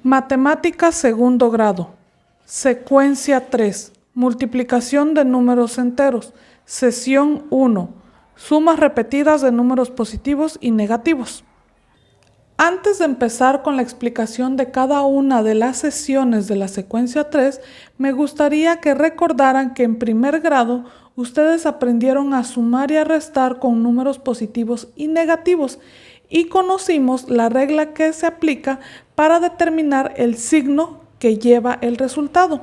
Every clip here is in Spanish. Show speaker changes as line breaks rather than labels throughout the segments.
Matemáticas segundo grado. Secuencia 3. Multiplicación de números enteros. Sesión 1. Sumas repetidas de números positivos y negativos. Antes de empezar con la explicación de cada una de las sesiones de la secuencia 3, me gustaría que recordaran que en primer grado ustedes aprendieron a sumar y a restar con números positivos y negativos y conocimos la regla que se aplica para determinar el signo que lleva el resultado.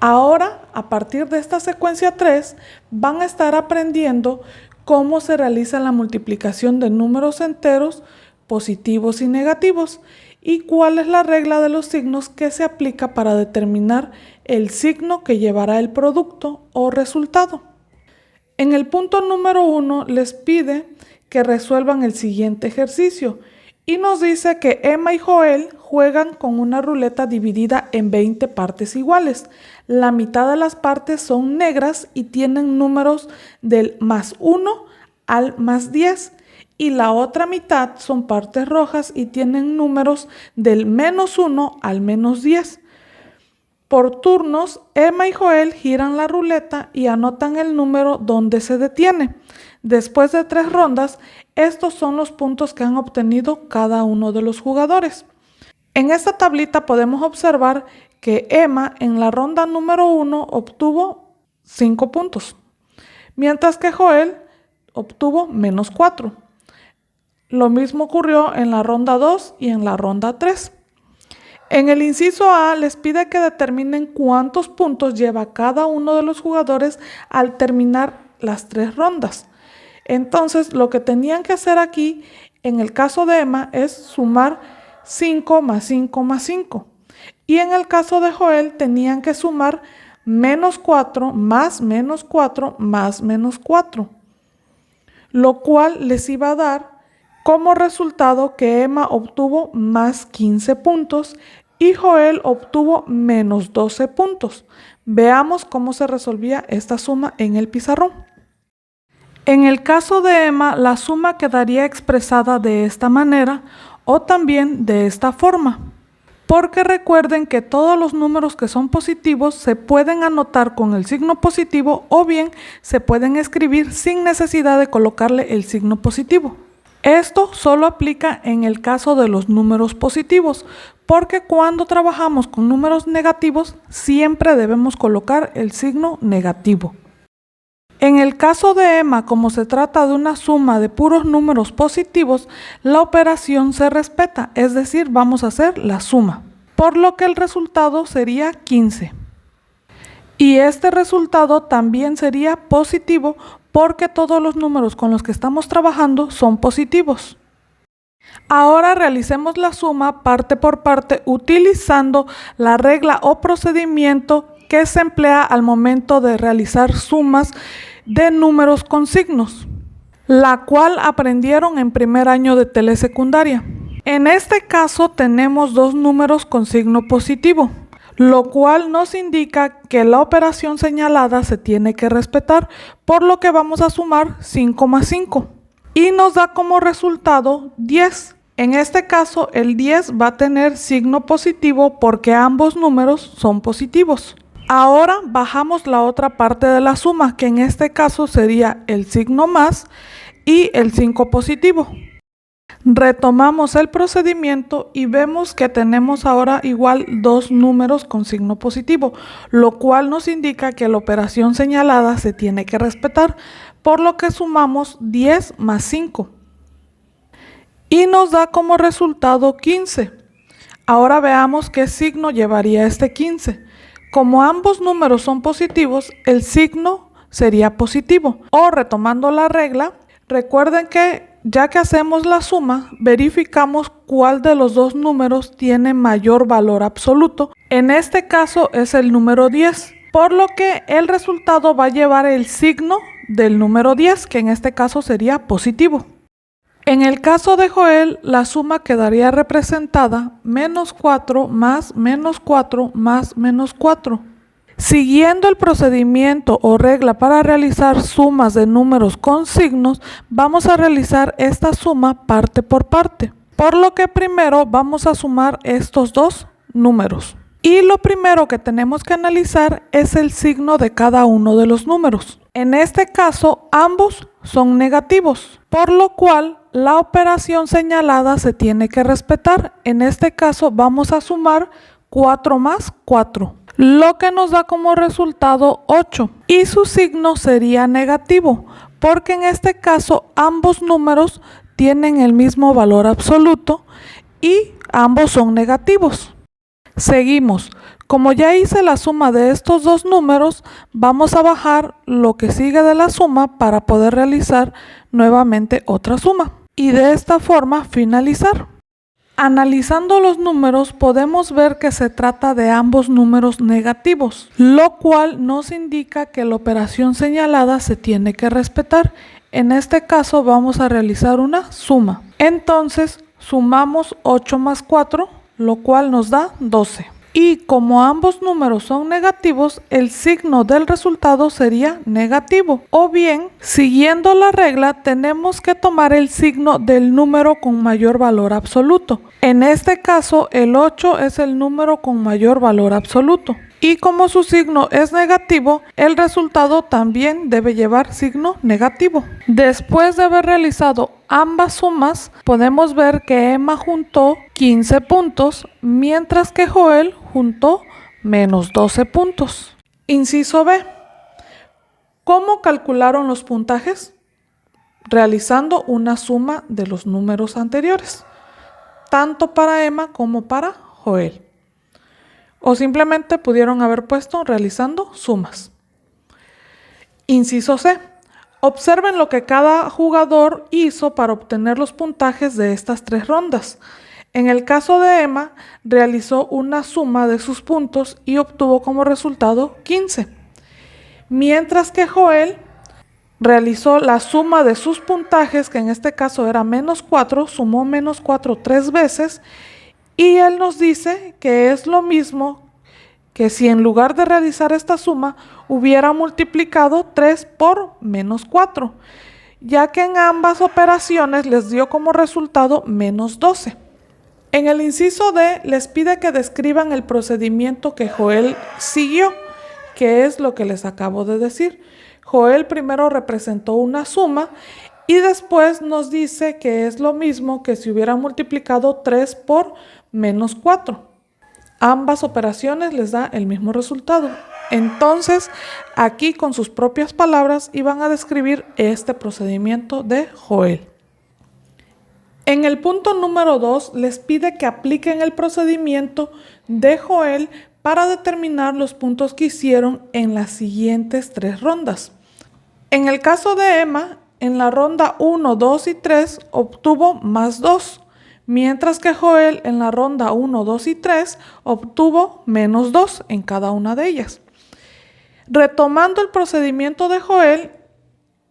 Ahora, a partir de esta secuencia 3, van a estar aprendiendo cómo se realiza la multiplicación de números enteros positivos y negativos y cuál es la regla de los signos que se aplica para determinar el signo que llevará el producto o resultado. En el punto número 1 les pide que resuelvan el siguiente ejercicio y nos dice que Emma y Joel juegan con una ruleta dividida en 20 partes iguales. La mitad de las partes son negras y tienen números del +1 al +10 y la otra mitad son partes rojas y tienen números del -1 al -10. Por turnos, Emma y Joel giran la ruleta y anotan el número donde se detiene. Después de 3 rondas, estos son los puntos que han obtenido cada uno de los jugadores. En esta tablita podemos observar que Emma en la ronda número 1 obtuvo 5 puntos, mientras que Joel obtuvo -4. Lo mismo ocurrió en la ronda 2 y en la ronda 3. En el inciso A les pide que determinen cuántos puntos lleva cada uno de los jugadores al terminar las 3 rondas. Entonces, lo que tenían que hacer aquí, en el caso de Emma, es sumar 5 más 5 más 5. Y en el caso de Joel, tenían que sumar -4 más -4 más -4. Lo cual les iba a dar como resultado que Emma obtuvo +15 puntos y Joel obtuvo -12 puntos. Veamos cómo se resolvía esta suma en el pizarrón. En el caso de Emma, la suma quedaría expresada de esta manera o también de esta forma. Porque recuerden que todos los números que son positivos se pueden anotar con el signo positivo o bien se pueden escribir sin necesidad de colocarle el signo positivo. Esto solo aplica en el caso de los números positivos, porque cuando trabajamos con números negativos siempre debemos colocar el signo negativo. En el caso de Emma, como se trata de una suma de puros números positivos, la operación se respeta, es decir, vamos a hacer la suma, por lo que el resultado sería 15. Y este resultado también sería positivo porque todos los números con los que estamos trabajando son positivos. Ahora realicemos la suma parte por parte utilizando la regla o procedimiento que se emplea al momento de realizar sumas de números con signos, la cual aprendieron en primer año de telesecundaria. En este caso tenemos 2 números con signo positivo, lo cual nos indica que la operación señalada se tiene que respetar, por lo que vamos a sumar 5 más 5 y nos da como resultado 10. En este caso el 10 va a tener signo positivo porque ambos números son positivos. Ahora bajamos la otra parte de la suma, que en este caso sería el signo más y el 5 positivo. Retomamos el procedimiento y vemos que tenemos ahora igual 2 números con signo positivo, lo cual nos indica que la operación señalada se tiene que respetar, por lo que sumamos 10 más 5 y nos da como resultado 15. Ahora veamos qué signo llevaría este 15. Como ambos números son positivos, el signo sería positivo. O retomando la regla, recuerden que ya que hacemos la suma, verificamos cuál de los 2 números tiene mayor valor absoluto. En este caso es el número 10, por lo que el resultado va a llevar el signo del número 10, que en este caso sería positivo. En el caso de Joel, la suma quedaría representada -4 más -4 más -4. Siguiendo el procedimiento o regla para realizar sumas de números con signos, vamos a realizar esta suma parte por parte. por lo que primero vamos a sumar estos dos números. Y lo primero que tenemos que analizar es el signo de cada uno de los números. En este caso, ambos son negativos, por lo cual la operación señalada se tiene que respetar. En este caso vamos a sumar 4 más 4, lo que nos da como resultado 8. Y su signo sería negativo, porque en este caso ambos números tienen el mismo valor absoluto y ambos son negativos. Seguimos. Como ya hice la suma de estos dos números, vamos a bajar lo que sigue de la suma para poder realizar nuevamente otra suma. Y de esta forma finalizar. Analizando los números podemos ver que se trata de ambos números negativos, lo cual nos indica que la operación señalada se tiene que respetar. En este caso vamos a realizar una suma. Entonces sumamos 8 más 4, lo cual nos da 12. Y como ambos números son negativos, el signo del resultado sería negativo. O bien, siguiendo la regla, tenemos que tomar el signo del número con mayor valor absoluto. En este caso, el 8 es el número con mayor valor absoluto. Y como su signo es negativo, el resultado también debe llevar signo negativo. Después de haber realizado ambas sumas, podemos ver que Emma juntó 15 puntos, mientras que Joel juntó menos 12 puntos. Inciso B. ¿Cómo calcularon los puntajes? Realizando una suma de los números anteriores, tanto para Emma como para Joel. O simplemente pudieron haber puesto realizando sumas. Inciso C. Observen lo que cada jugador hizo para obtener los puntajes de estas 3 rondas. En el caso de Emma, realizó una suma de sus puntos y obtuvo como resultado 15. Mientras que Joel realizó la suma de sus puntajes, que en este caso era menos 4, sumó menos 4 3 veces. Y él nos dice que es lo mismo que si en lugar de realizar esta suma hubiera multiplicado 3 por menos 4, ya que en ambas operaciones les dio como resultado menos 12. En el inciso D les pide que describan el procedimiento que Joel siguió, que es lo que les acabo de decir. Joel primero representó una suma y después nos dice que es lo mismo que si hubiera multiplicado 3 por menos 4. Ambas operaciones les da el mismo resultado. Entonces, aquí con sus propias palabras iban a describir este procedimiento de Joel. En el punto número 2 les pide que apliquen el procedimiento de Joel para determinar los puntos que hicieron en las siguientes 3 rondas. En el caso de Emma, en la ronda 1, 2 y 3 obtuvo más 2. Mientras que Joel en la ronda 1, 2 y 3 obtuvo menos 2 en cada una de ellas. Retomando el procedimiento de Joel,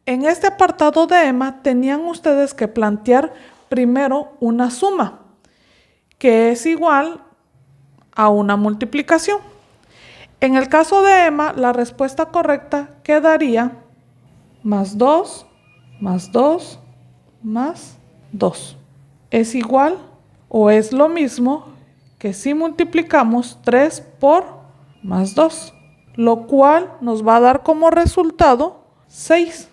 en este apartado de Emma tenían ustedes que plantear primero una suma, que es igual a una multiplicación. En el caso de Emma, la respuesta correcta quedaría más 2, más 2, más 2. Es igual o es lo mismo que si multiplicamos 3 por más 2, lo cual nos va a dar como resultado 6.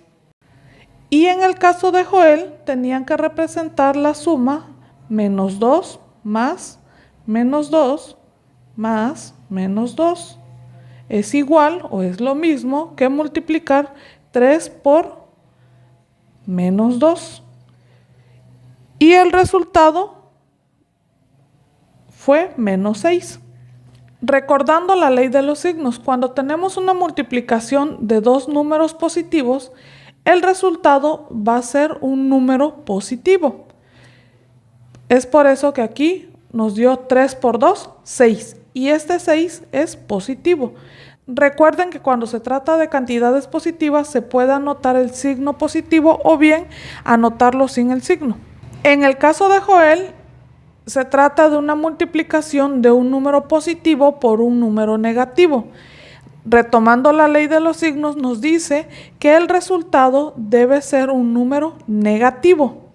Y en el caso de Joel tenían que representar la suma menos 2 más menos 2 más menos 2. Es igual o es lo mismo que multiplicar 3 por menos 2. Y el resultado fue menos 6. Recordando la ley de los signos, cuando tenemos una multiplicación de dos números positivos, el resultado va a ser un número positivo. Es por eso que aquí nos dio 3 por 2, 6. Y este 6 es positivo. Recuerden que cuando se trata de cantidades positivas se puede anotar el signo positivo o bien anotarlo sin el signo. En el caso de Joel, se trata de una multiplicación de un número positivo por un número negativo. Retomando la ley de los signos, nos dice que el resultado debe ser un número negativo.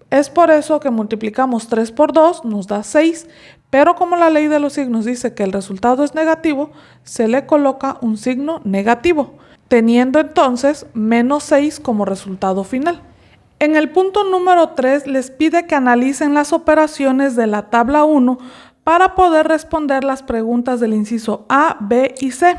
Es por eso que multiplicamos 3 por 2, nos da 6, pero como la ley de los signos dice que el resultado es negativo, se le coloca un signo negativo, teniendo entonces menos 6 como resultado final. En el punto número 3 les pide que analicen las operaciones de la tabla 1 para poder responder las preguntas del inciso A, B y C.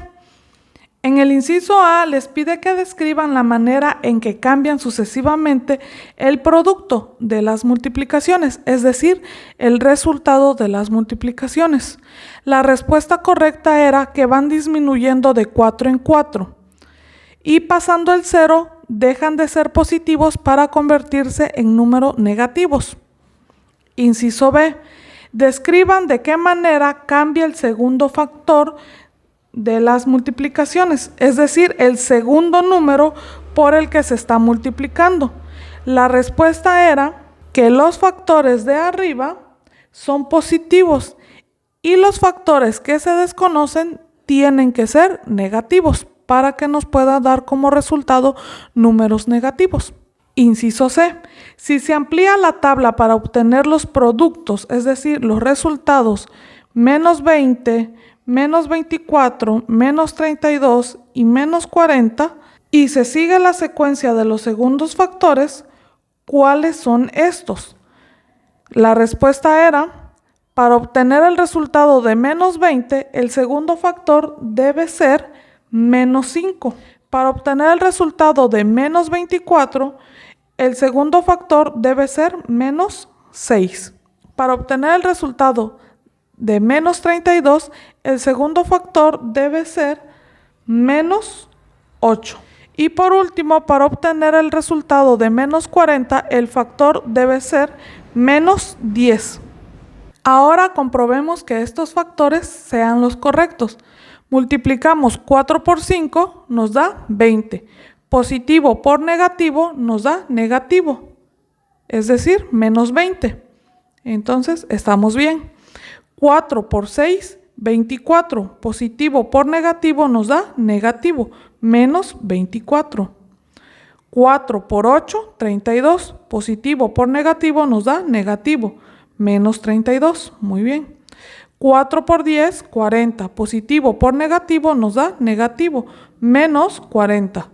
En el inciso A les pide que describan la manera en que cambian sucesivamente el producto de las multiplicaciones, es decir, el resultado de las multiplicaciones. La respuesta correcta era que van disminuyendo de 4 en 4 y pasando el 0 dejan de ser positivos para convertirse en números negativos. Inciso B. Describan de qué manera cambia el segundo factor de las multiplicaciones, es decir, el segundo número por el que se está multiplicando. La respuesta era que los factores de arriba son positivos y los factores que se desconocen tienen que ser negativos para que nos pueda dar como resultado números negativos. Inciso C. Si se amplía la tabla para obtener los productos, es decir, los resultados menos 20, menos 24, menos 32 y menos 40, y se sigue la secuencia de los segundos factores, ¿cuáles son estos? La respuesta era, para obtener el resultado de menos 20, el segundo factor debe ser menos 5. Para obtener el resultado de menos 24, el segundo factor debe ser menos 6. Para obtener el resultado de menos 32, el segundo factor debe ser menos 8. Y por último, para obtener el resultado de menos 40, el factor debe ser menos 10. Ahora comprobemos que estos factores sean los correctos. Multiplicamos 4 por 5, nos da 20. Positivo por negativo nos da negativo, es decir, menos 20. Entonces, estamos bien. 4 por 6, 24. Positivo por negativo nos da negativo, menos 24. 4 por 8, 32. Positivo por negativo nos da negativo, menos 32. Muy bien. 4 por 10, 40. Positivo por negativo nos da negativo, menos 40.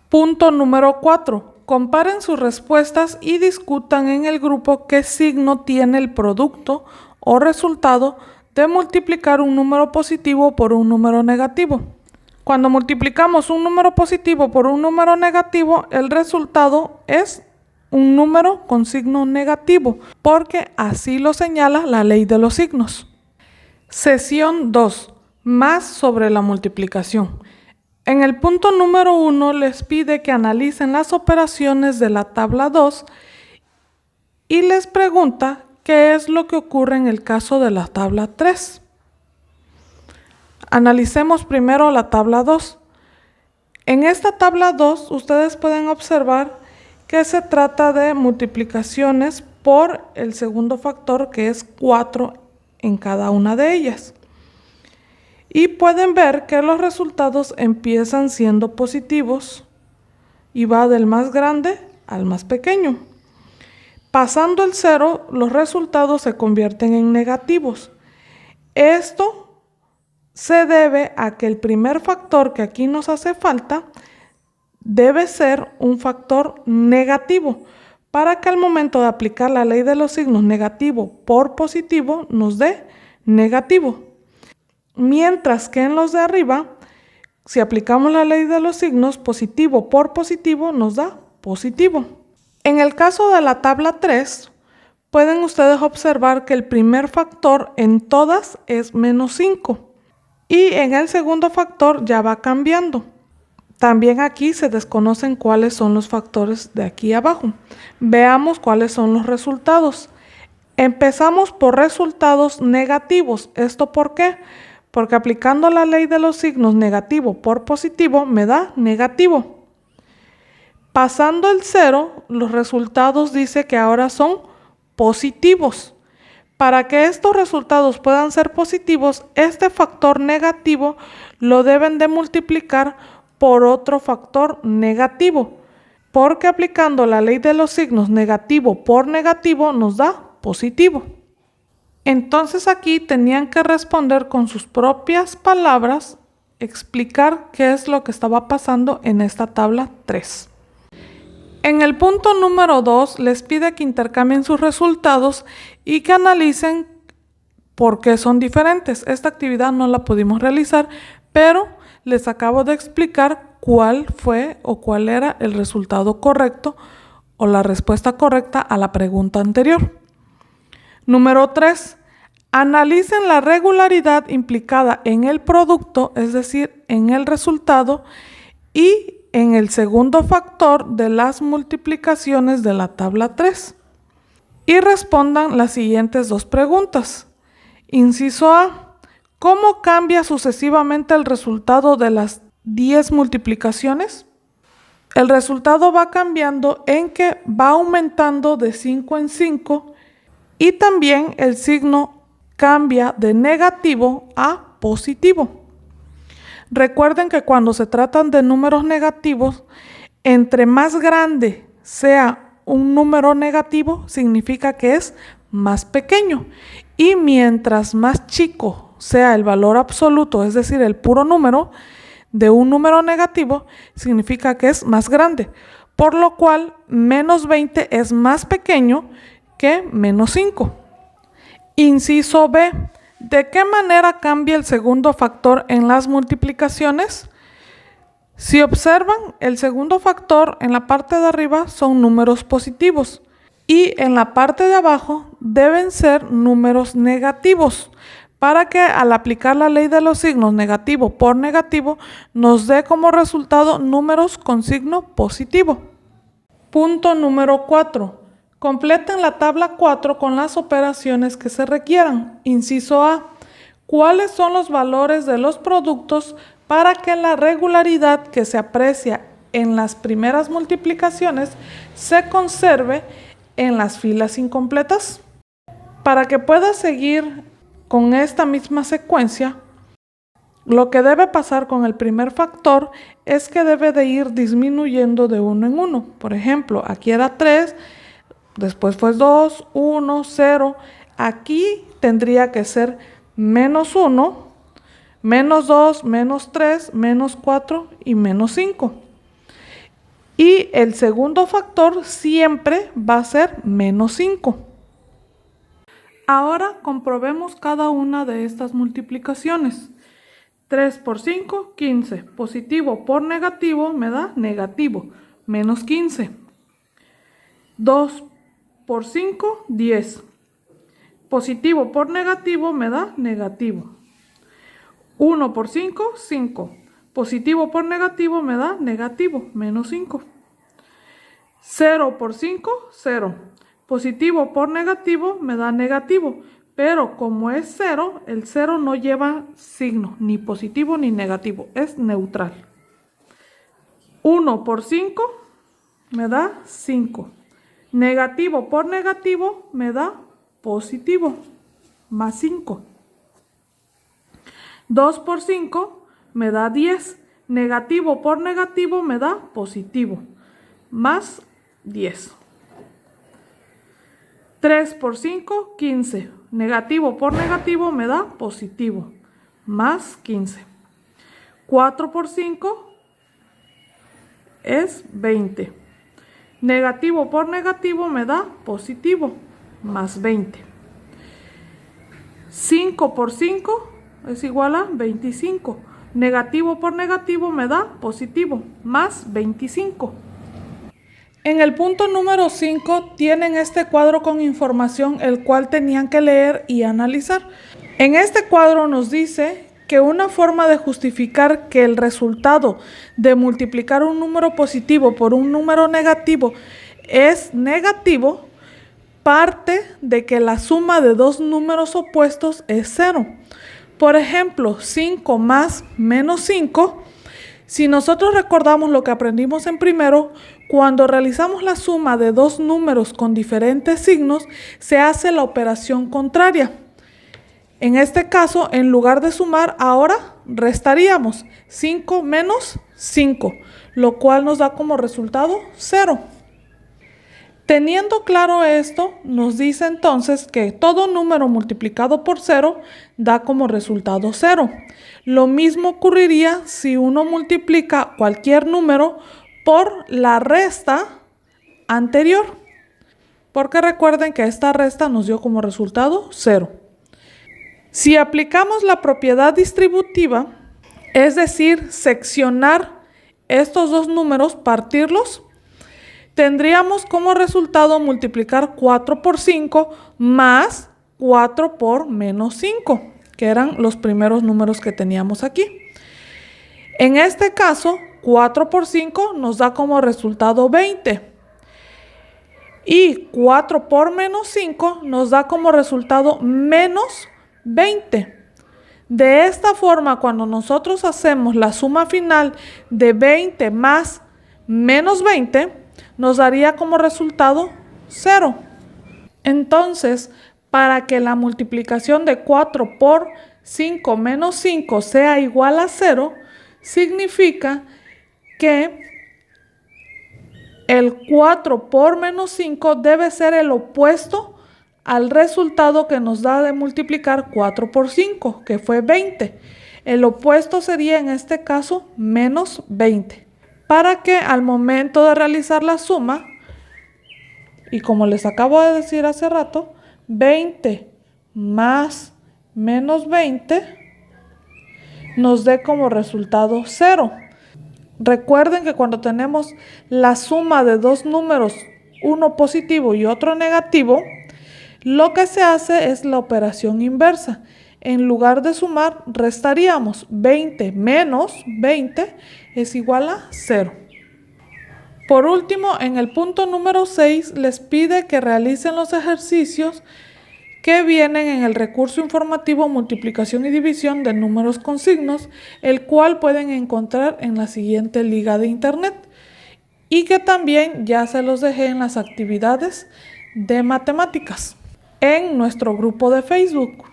Punto número 4. Comparen sus respuestas y discutan en el grupo qué signo tiene el producto o resultado de multiplicar un número positivo por un número negativo. Cuando multiplicamos un número positivo por un número negativo, el resultado es un número con signo negativo, porque así lo señala la ley de los signos. Sesión 2. Más sobre la multiplicación. En el punto número 1 les pide que analicen las operaciones de la tabla 2 y les pregunta qué es lo que ocurre en el caso de la tabla 3. Analicemos primero la tabla 2. En esta tabla 2 ustedes pueden observar que se trata de multiplicaciones por el segundo factor, que es 4 en cada una de ellas. Y pueden ver que los resultados empiezan siendo positivos y va del más grande al más pequeño. Pasando el 0, los resultados se convierten en negativos. Esto se debe a que el primer factor que aquí nos hace falta debe ser un factor negativo, para que al momento de aplicar la ley de los signos negativo por positivo nos dé negativo. Mientras que en los de arriba, si aplicamos la ley de los signos, positivo por positivo nos da positivo. En el caso de la tabla 3, pueden ustedes observar que el primer factor en todas es menos 5. Y en el segundo factor ya va cambiando. También aquí se desconocen cuáles son los factores de aquí abajo. Veamos cuáles son los resultados. Empezamos por resultados negativos. ¿Esto por qué? Porque aplicando la ley de los signos negativo por positivo me da negativo. Pasando el 0, los resultados dice que ahora son positivos. Para que estos resultados puedan ser positivos, este factor negativo lo deben de multiplicar por otro factor negativo. porque aplicando la ley de los signos negativo por negativo nos da positivo. Entonces aquí tenían que responder con sus propias palabras, explicar qué es lo que estaba pasando en esta tabla 3. En el punto número 2 les pide que intercambien sus resultados y que analicen por qué son diferentes. Esta actividad no la pudimos realizar, pero les acabo de explicar cuál fue o cuál era el resultado correcto o la respuesta correcta a la pregunta anterior. Número 3. Analicen la regularidad implicada en el producto, es decir, en el resultado, y en el segundo factor de las multiplicaciones de la tabla 3. Y respondan las siguientes dos preguntas. Inciso A. ¿Cómo cambia sucesivamente el resultado de las 10 multiplicaciones? El resultado va cambiando en que va aumentando de 5 en 5 y también el signo cambia de negativo a positivo. Recuerden que cuando se tratan de números negativos, entre más grande sea un número negativo, significa que es más pequeño. Y mientras más chico sea el valor absoluto, es decir, el puro número de un número negativo, significa que es más grande. Por lo cual, menos 20 es más pequeño que menos 5. Inciso B. ¿De qué manera cambia el segundo factor en las multiplicaciones? Si observan, el segundo factor en la parte de arriba son números positivos y en la parte de abajo deben ser números negativos para que al aplicar la ley de los signos negativo por negativo nos dé como resultado números con signo positivo. Punto número 4. Completen la tabla 4 con las operaciones que se requieran. Inciso A. ¿Cuáles son los valores de los productos para que la regularidad que se aprecia en las primeras multiplicaciones se conserve en las filas incompletas? Para que pueda seguir con esta misma secuencia, lo que debe pasar con el primer factor es que debe de ir disminuyendo de uno en uno. Por ejemplo, aquí era 3, después fue 2, 1, 0. Aquí tendría que ser menos 1, menos 2, menos 3, menos 4 y menos 5. Y el segundo factor siempre va a ser menos 5. Ahora comprobemos cada una de estas multiplicaciones. 3 por 5, 15. Positivo por negativo me da negativo, menos 15. 2 por 5, 10. Positivo por negativo me da negativo. 1 por 5, 5. Positivo por negativo me da negativo, menos 5. 0 por 5, 0. Positivo por negativo me da negativo, pero como es 0, el 0 no lleva signo, ni positivo ni negativo, es neutral. 1 por 5 me da 5. Negativo por negativo me da positivo, más 5. 2 por 5 me da 10. Negativo por negativo me da positivo, más 10. 3 por 5, 15. Negativo por negativo me da positivo, más 15. 4 por 5 es 20. Negativo por negativo me da positivo, más 20. 5 por 5 es igual a 25. Negativo por negativo me da positivo, más 25. En el punto número 5 tienen este cuadro con información el cual tenían que leer y analizar. En este cuadro nos dice que una forma de justificar que el resultado de multiplicar un número positivo por un número negativo es negativo parte de que la suma de dos números opuestos es 0. Por ejemplo, 5 más menos 5. Si nosotros recordamos lo que aprendimos en primero, cuando realizamos la suma de dos números con diferentes signos, se hace la operación contraria. En este caso, en lugar de sumar, ahora restaríamos 5 menos 5, lo cual nos da como resultado 0. Teniendo claro esto, nos dice entonces que todo número multiplicado por 0 da como resultado 0. Lo mismo ocurriría si uno multiplica cualquier número por la resta anterior, porque recuerden que esta resta nos dio como resultado 0. Si aplicamos la propiedad distributiva, es decir, seccionar estos dos números, partirlos, tendríamos como resultado multiplicar 4 por 5 más 4 por menos 5, que eran los primeros números que teníamos aquí. En este caso, 4 por 5 nos da como resultado 20. Y 4 por menos 5 nos da como resultado menos 20. De esta forma, cuando nosotros hacemos la suma final de 20 más menos 20, nos daría como resultado 0. Entonces, para que la multiplicación de 4 por 5 menos 5 sea igual a 0, significa que el 4 por menos 5 debe ser el opuesto al resultado que nos da de multiplicar 4 por 5, que fue 20. El opuesto sería en este caso menos 20. Para que al momento de realizar la suma, y como les acabo de decir hace rato, 20 más menos 20 nos dé como resultado 0. Recuerden que cuando tenemos la suma de dos números, uno positivo y otro negativo, lo que se hace es la operación inversa. En lugar de sumar, restaríamos. 20 menos 20 es igual a 0. Por último, en el punto número 6 les pide que realicen los ejercicios que vienen en el recurso informativo multiplicación y división de números con signos, el cual pueden encontrar en la siguiente liga de internet y que también ya se los dejé en las actividades de matemáticas en nuestro grupo de Facebook.